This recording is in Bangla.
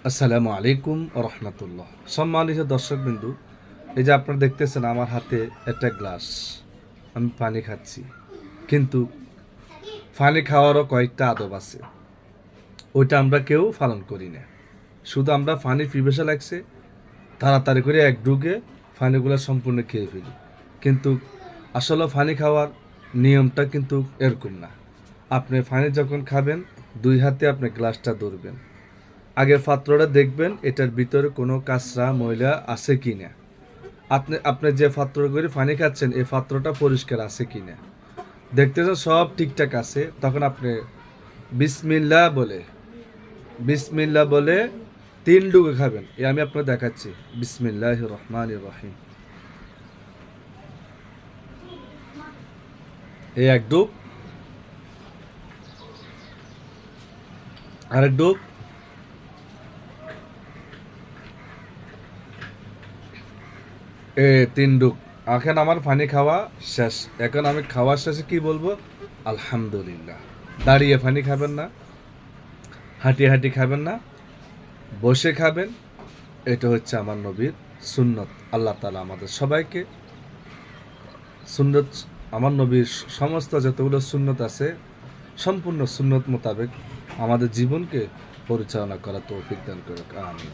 আসসালামু আলাইকুম রহমতুল্লাহ। সম্মানিত দর্শকবিন্দু, এই যে আপনারা দেখতেছেন আমার হাতে একটা গ্লাস, আমি পানি খাচ্ছি। কিন্তু পানি খাওয়ারও কয়েকটা আদব আছে, ওইটা আমরা কেউ পালন করি না। শুধু আমরা পানি পিপাসা লাগছে, তাড়াতাড়ি করে এক ঢুকে পানিগুলো সম্পূর্ণ খেয়ে ফেলি। কিন্তু আসলে পানি খাওয়ার নিয়মটা কিন্তু এরকম না। আপনি পানি যখন খাবেন, দুই হাতে আপনি গ্লাসটা ধরবেন, আগে পাত্রটা দেখবেন এটার ভিতরে কোনো কাঁচরা ময়লা আছে কি না। আপনি যে পাত্র করে পানি খাচ্ছেন এই পাত্রটা পরিষ্কার আছে কি না। দেখতেছেন সব ঠিকঠাক আছে, তখন আপনি বিসমিল্লাহ বলে বিসমিল্লাহ বলে 3 ডুবে খাবেন। এ আমি আপনাকে দেখাচ্ছি। বিসমিল্লাহির রহমানির রহিম। এই এক ডুব, আরেক ডুব, এ 3 ডুব। এখন আমার পানি খাওয়া শেষ। এখন আমি খাওয়ার শেষে কি বলবো? আলহামদুলিল্লাহ। দাঁড়িয়ে পানি খাবেন না, হাঁটি হাঁটি খাবেন না, বসে খাবেন। এটা হচ্ছে আমার নবীর সুন্নত। আল্লাহ তাআলা আমাদের সবাইকে সুন্নত, আমার নবীর সমস্ত যতগুলো সুন্নত আছে সম্পূর্ণ সুন্নত মোতাবেক আমাদের জীবনকে পরিচালনা করা তৌফিক দান করুক। আমিন।